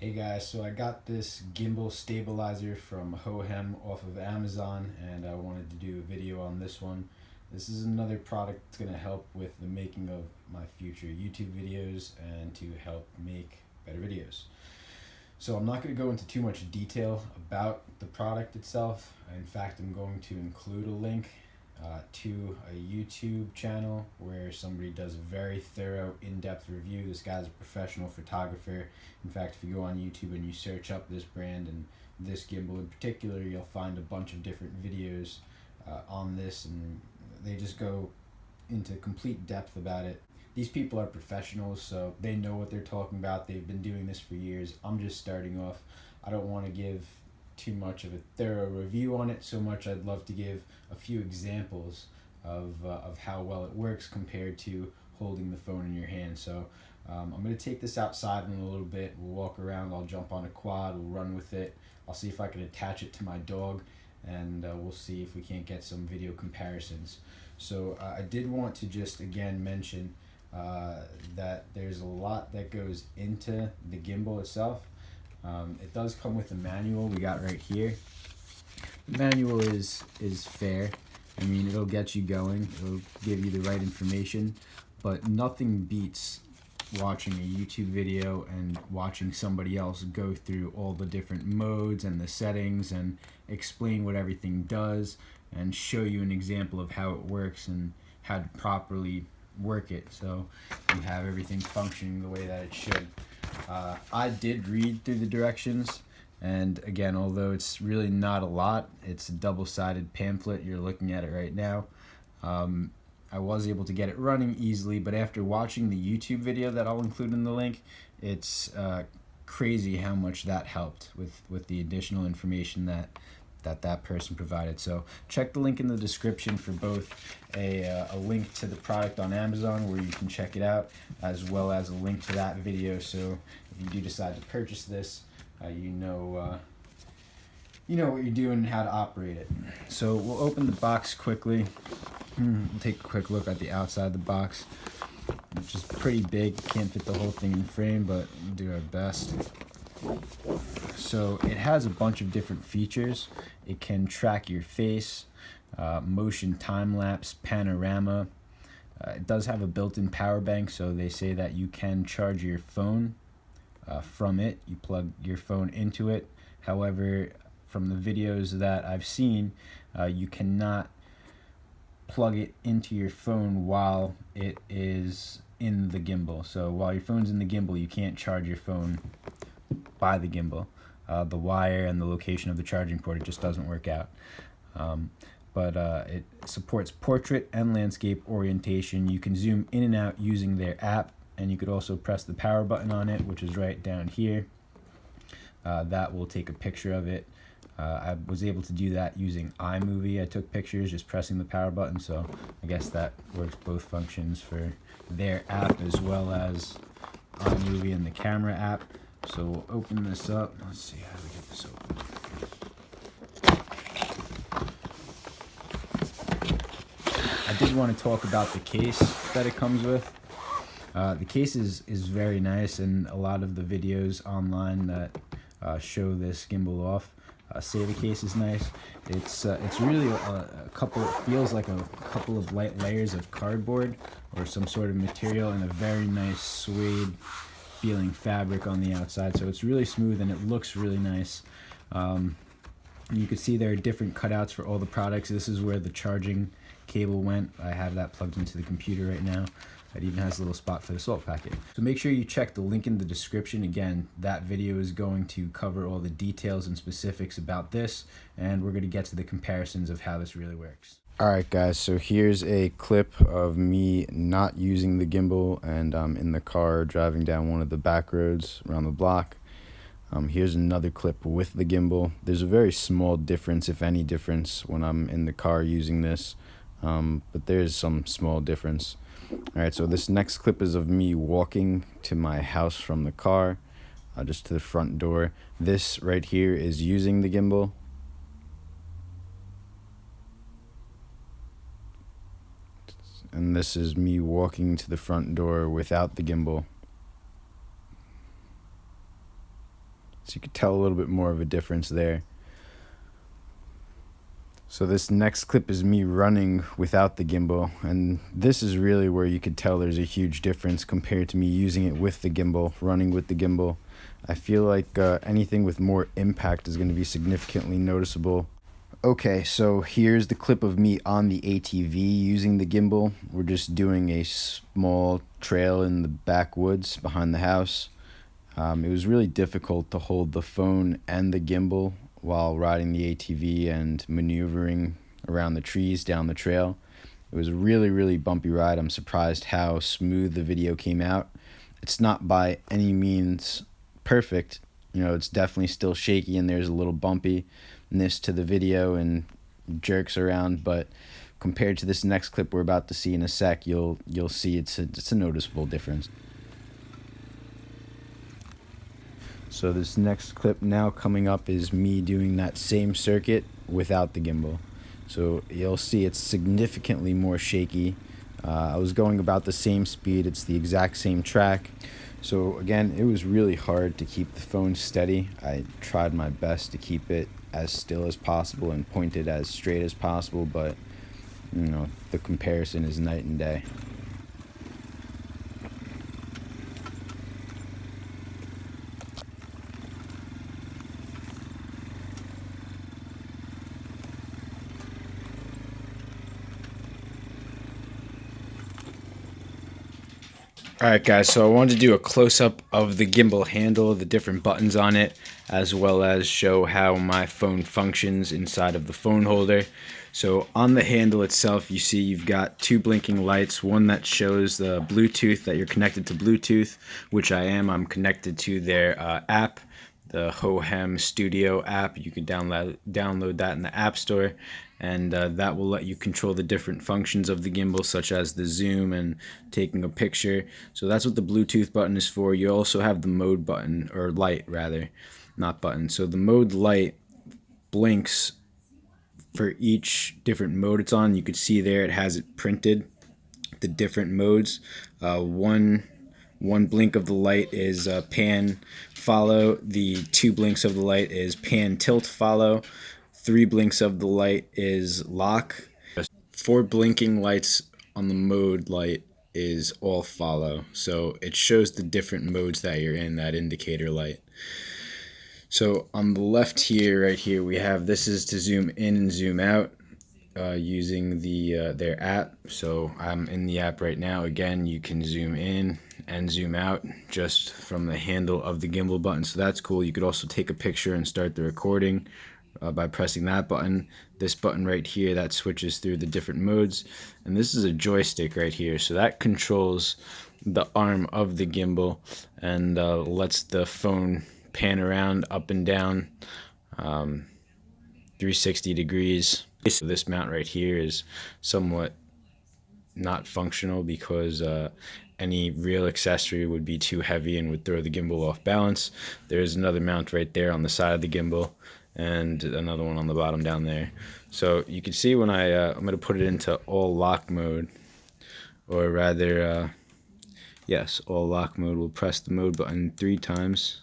Hey guys, so I got this gimbal stabilizer from Hohem off of Amazon, and I wanted to do a video on this one. This is another product that's going to help with the making of my future YouTube videos and to help make better videos. So I'm not going to go into too much detail about the product itself. In fact, I'm going to include a link to a YouTube channel where somebody does a very thorough, in-depth review. This guy's a professional photographer. In fact, if you go on YouTube and you search up this brand and this gimbal in particular, you'll find a bunch of different videos on this, and they just go into complete depth about it. These people are professionals, so they know what they're talking about. They've been doing this for years. I'm just starting off. I don't want to give too much of a thorough review on it so much. I'd love to give a few examples of how well it works compared to holding the phone in your hand. So I'm going to take this outside in a little bit. We'll walk around. I'll jump on a quad. We'll run with it. I'll see if I can attach it to my dog, and we'll see if we can't get some video comparisons. So I did want to just again mention that there's a lot that goes into the gimbal itself. It does come with a manual we got right here. The manual is fair. I mean, it'll get you going. It'll give you the right information, but nothing beats watching a YouTube video and watching somebody else go through all the different modes and the settings and explain what everything does and show you an example of how it works and how to properly work it so you have everything functioning the way that it should. I did read through the directions, and again, although it's really not a lot, it's a double-sided pamphlet. You're looking at it right now. I was able to get it running easily, but after watching the YouTube video that I'll include in the link, it's crazy how much that helped with the additional information that person provided. So check the link in the description for both a link to the product on Amazon where you can check it out, as well as a link to that video. So if you do decide to purchase this, you know what you're doing and how to operate it. So we'll open the box quickly. We'll take a quick look at the outside of the box, which is pretty big. Can't fit the whole thing in frame, but we'll do our best. So it has a bunch of different features. It can track your face, motion time-lapse, panorama. It does have a built-in power bank, so they say that you can charge your phone from it. You plug your phone into it. However, from the videos that I've seen, you cannot plug it into your phone while it is in the gimbal. So while your phone's in the gimbal, you can't charge your phone by the gimbal. The wire and the location of the charging port, it just doesn't work out. But it supports portrait and landscape orientation. You can zoom in and out using their app, and you could also press the power button on it, which is right down here. That will take a picture of it. I was able to do that using iMovie. I took pictures just pressing the power button, so I guess that works both functions for their app as well as iMovie and the camera app. So we'll open this up. Let's see how do we get this open. I did want to talk about the case that it comes with. The case is very nice, and a lot of the videos online that show this gimbal off say the case is nice. It's really feels like a couple of light layers of cardboard or some sort of material, and a very nice suede feeling fabric on the outside. So it's really smooth and it looks really nice. You can see there are different cutouts for all the products. This is where the charging cable went. I have that plugged into the computer right now. It even has a little spot for the salt packet. So make sure you check the link in the description. Again, that video is going to cover all the details and specifics about this, and we're going to get to the comparisons of how this really works. Alright guys, so here's a clip of me not using the gimbal, and I'm in the car driving down one of the back roads around the block. Here's another clip with the gimbal. There's a very small difference, if any difference, when I'm in the car using this, but there's some small difference. Alright, so this next clip is of me walking to my house from the car, just to the front door. This right here is using the gimbal. And this is me walking to the front door without the gimbal. So you could tell a little bit more of a difference there. So this next clip is me running without the gimbal, and this is really where you could tell there's a huge difference compared to me using it with the gimbal, running with the gimbal. I feel like anything with more impact is going to be significantly noticeable. Okay, so here's the clip of me on the ATV using the gimbal. We're just doing a small trail in the backwoods behind the house. It was really difficult to hold the phone and the gimbal while riding the ATV and maneuvering around the trees down the trail. It was a really bumpy ride. I'm surprised how smooth the video came out. It's not by any means perfect. You know, it's definitely still shaky and there's a little bumpiness to the video and jerks around, but compared to this next clip we're about to see in a sec, you'll see it's a noticeable difference. So this next clip now coming up is me doing that same circuit without the gimbal. So you'll see it's significantly more shaky. I was going about the same speed, it's the exact same track. So again, it was really hard to keep the phone steady. I tried my best to keep it as still as possible and point it as straight as possible, but you know, the comparison is night and day. Alright guys, so I wanted to do a close-up of the gimbal handle, the different buttons on it, as well as show how my phone functions inside of the phone holder. So on the handle itself, you see you've got two blinking lights, one that shows the Bluetooth, that you're connected to Bluetooth, which I am. I'm connected to their app, the Hohem Studio app. You can download that in the App Store, and that will let you control the different functions of the gimbal, such as the zoom and taking a picture. So that's what the Bluetooth button is for. You also have the mode button, or light rather, not button. So the mode light blinks for each different mode it's on. You could see there it has it printed, the different modes. One blink of the light is pan follow. The two blinks of the light is pan tilt follow. 3 blinks of the light is lock. 4 blinking lights on the mode light is all follow. So it shows the different modes that you're in, that indicator light. So on the left here, right here, we have, this is to zoom in and zoom out using their app. So I'm in the app right now. Again, you can zoom in and zoom out just from the handle of the gimbal button. So that's cool. You could also take a picture and start the recording by pressing that button. This button right here, that switches through the different modes, and this is a joystick right here, so that controls the arm of the gimbal and lets the phone pan around up and down 360 degrees. So this mount right here is somewhat not functional because any real accessory would be too heavy and would throw the gimbal off balance. There's another mount right there on the side of the gimbal, and another one on the bottom down there. So you can see when I'm going to put it into all lock mode, or rather, yes, all lock mode. We'll press the mode button 3 times,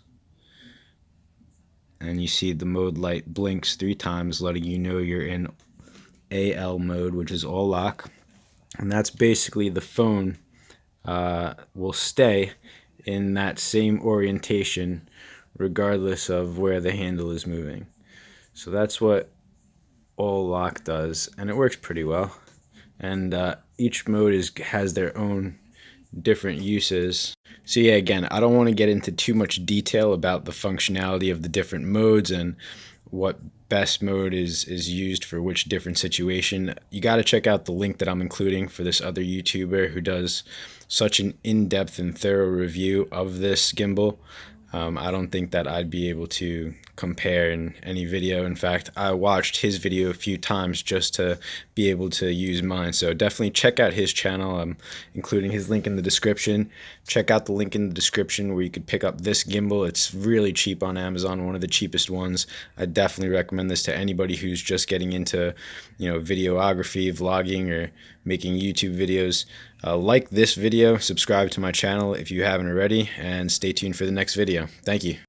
and you see the mode light blinks 3 times, letting you know you're in AL mode, which is all lock. And that's basically the phone will stay in that same orientation regardless of where the handle is moving. So that's what all lock does, and it works pretty well. And each mode has their own different uses. So yeah, again, I don't want to get into too much detail about the functionality of the different modes and what best mode is used for which different situation. You got to check out the link that I'm including for this other YouTuber who does such an in-depth and thorough review of this gimbal. I don't think that I'd be able to compare in any video. In fact, I watched his video a few times just to be able to use mine. So definitely check out his channel. I'm including his link in the description. Check out the link in the description where you could pick up this gimbal. It's really cheap on Amazon, one of the cheapest ones. I definitely recommend this to anybody who's just getting into, videography, vlogging, or making YouTube videos. Like this video, subscribe to my channel if you haven't already, and stay tuned for the next video. Thank you.